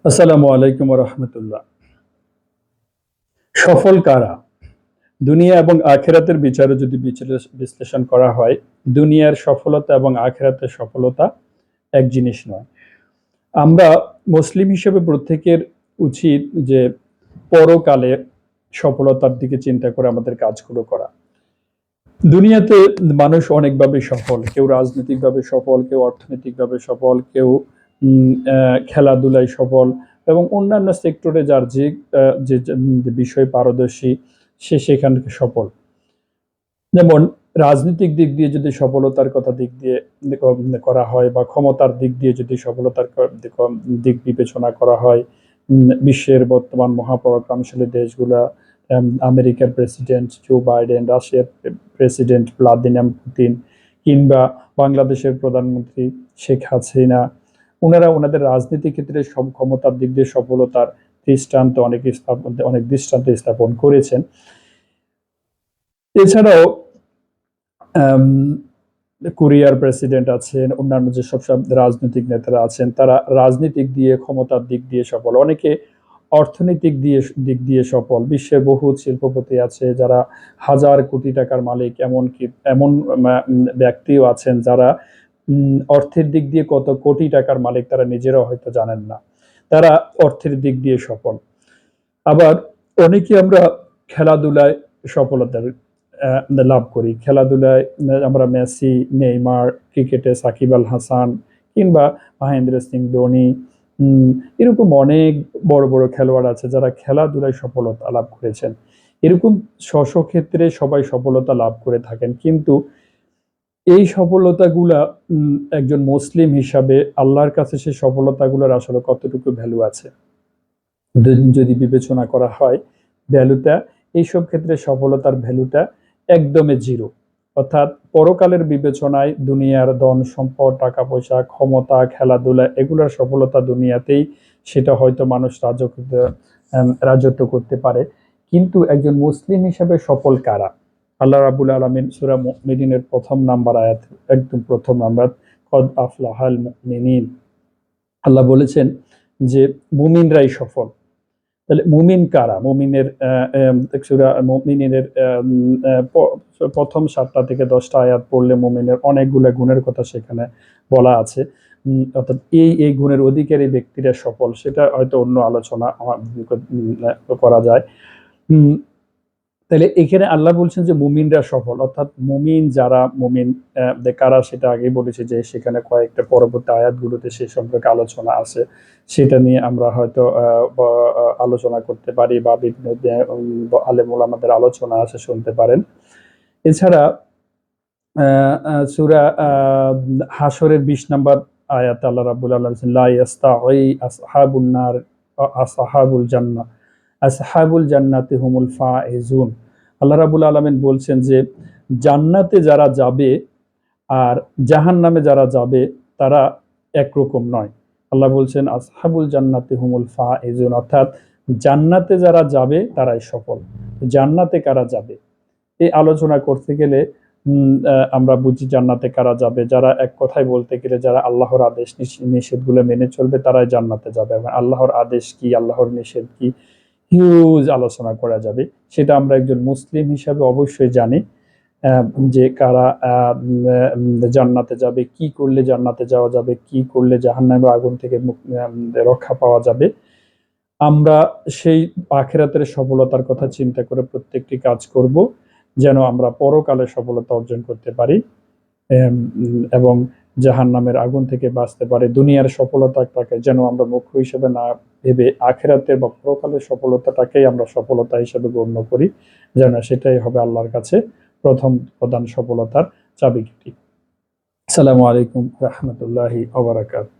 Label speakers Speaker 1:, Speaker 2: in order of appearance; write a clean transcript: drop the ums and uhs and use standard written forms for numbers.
Speaker 1: আসসালামু আলাইকুম রহমতুল্লাহ। সফল কারা? দুনিয়া এবং আখেরাতের বিচারে যদি বিশ্লেষণ করা হয়, দুনিয়ার সফলতা এবং আখেরাতের সফলতা এক জিনিস নয়। আমরা মুসলিম হিসেবে প্রত্যেকের উচিত যে পরকালে সফলতার দিকে চিন্তা করে আমাদের কাজগুলো করা। দুনিয়াতে মানুষ অনেকভাবে সফল, কেউ রাজনৈতিকভাবে সফল, কেউ অর্থনৈতিকভাবে সফল, কেউ খেলাধুলায় সফল এবং অন্যান্য সেক্টরে যার যে বিষয় পারদর্শী সে সেখান থেকে সফল। যেমন রাজনৈতিক দিক দিয়ে যদি সফলতার কথা দিক দিয়ে করা হয় বা ক্ষমতার দিক দিয়ে যদি সফলতার দিক বিবেচনা করা হয়, বিশ্বের বর্তমান মহাপরাক্রমশালী দেশগুলা, আমেরিকার প্রেসিডেন্ট জো বাইডেন, রাশিয়ার প্রেসিডেন্ট ভ্লাদিমির পুতিন, কিংবা বাংলাদেশের প্রধানমন্ত্রী শেখ হাসিনা, ওনাদের রাজনীতি ক্ষেত্রে সব ক্ষমতার দিক দিয়ে সফলতার অনেক দৃষ্টান্ত স্থাপন করেছেন। এছাড়াও কোরিয়ার প্রেসিডেন্ট আছেন, অন্যান্য যেসব রাজনৈতিক নেতারা আছেন, তারা রাজনৈতিক দিয়ে ক্ষমতার দিক দিয়ে সফল, অনেকে অর্থনৈতিক দিক দিয়ে সফল। বিশ্বের বহু শিল্পপতি আছে যারা হাজার কোটি টাকার মালিক, এমন ব্যক্তিও আছেন যারা অর্থের দিক দিয়ে কত কোটি টাকার মালিক তারা নিজেরাও হয়তো জানেন না, তারা অর্থের দিক দিয়ে সফল। আবার অনেকে আমরা খেলাধুলায় সফলতা লাভ করি, খেলাধুলায় আমরা মেসি, নেইমার, ক্রিকেটে সাকিব আল হাসান, কিংবা মহেন্দ্র সিং ধোনি, এরকম অনেক বড় বড় খেলোয়াড় আছে যারা খেলাধুলায় সফলতা লাভ করেছেন। এরকম স্ব ক্ষেত্রে সবাই সফলতা লাভ করে থাকেন, কিন্তু এই সফলতাগুলা একজন মুসলিম হিসাবে আল্লাহর কাছে সেই সফলতাগুলোর আসলে কতটুকু ভ্যালু আছে যদি বিবেচনা করা হয়, ভ্যালুটা এইসব ক্ষেত্রে সফলতার ভ্যালুটা একদমই জিরো। অর্থাৎ পরকালের বিবেচনায় দুনিয়ার ধন সম্পদ, টাকা পয়সা, ক্ষমতা, খেলাধুলা, এগুলোর সফলতা দুনিয়াতেই সেটা হয়তো মানুষ রাজত্ব করতে পারে, কিন্তু একজন মুসলিম হিসেবে সফল কারা? আল্লাহ রাব্বুল আলামিন সূরা মুমিনের প্রথম নাম্বার আয়াত, একদম প্রথম নাম্বার, কদ আফলাহাল মুমিনিন, আল্লাহ বলেছেন যে মুমিনরাই সফল। তাহলে মুমিন কারা? মুমিনের সূরা মুমিনের প্রথম 7টা থেকে 10টা আয়াত পড়লে মুমিনের অনেকগুলো গুণের কথা সেখানে বলা আছে। অর্থাৎ এই গুণের অধিকারী ব্যক্তিরা সফল, সেটা হয়তো অন্য আলোচনা করা যায়। তাহলে এখানে আল্লাহ বলছেন যে মুমিনরা সফল, অর্থাৎ মুমিন যারা, মুমিন কারা সেটা আগেই বলেছি যে সেখানে কয়েকটা পরবর্তী আয়াতগুলোতে সে সম্পর্কে আলোচনা আছে, সেটা নিয়ে আমরা হয়তো আলোচনা করতে পারি বা বিভিন্ন আলেম ওলামাদের আলোচনা আছে, শুনতে পারেন। এছাড়া সূরা হাসরের 20 নম্বর আয়াতে আল্লাহ রাব্বুল আলামিন বলেছেন লা ইয়াস্তাঈ আসহাবুন নার আসহাবুল জান্নাহ আসহাবুল জান্নাতি হুমুল ফাইজুন। আল্লাহ রাব্বুল আলামিন বলছেন যে জান্নাতে যারা যাবে আর জাহান্নামে যারা যাবে তারা একরকম নয়। আল্লাহ বলছেন আসহাবুল জান্নাতি হুমুল ফাইজুন, অর্থাৎ জান্নাতে যারা যাবে তারাই সফল। জান্নাতে কারা যাবে এই আলোচনা করতে গেলে আমরা বুঝি জান্নাতে কারা যাবে, যারা এক কথায় বলতে গেলে যারা আল্লাহর আদেশ নিষেধগুলো মেনে চলবে তারাই জান্নাতে যাবে। এবং আল্লাহর আদেশ কি, আল্লাহর নিষেধ কি, হিউজ আলোচনা করা যাবে। সেটা আমরা একজন মুসলিম হিসাবে অবশ্যই জানি যে কারা জান্নাতে যাবে, কি করলে জান্নাতে যাওয়া যাবে, কি করলে জাহান্নামের আগুন থেকে রক্ষা পাওয়া যাবে। আমরা সেই আখিরাতের সফলতার কথা চিন্তা করে প্রত্যেকটি কাজ করব যেন আমরা পরকালে সফলতা অর্জন করতে পারি এবং জাহান্নামের আগুন থেকে বাঁচতে পারি। দুনিয়ার সফলতাটাকে যেন আমরা মুখ্য হিসেবে না ভেবে আখিরাতের বা পরকালের সফলতাটাকেই আমরা সফলতা হিসেবে গণ্য করি, যেন সেটাই হবে আল্লাহর কাছে প্রধান সফলতার চাবিকাঠি। আসসালামু আলাইকুম রাহমাতুল্লাহি ওয়া বারাকাতুহু।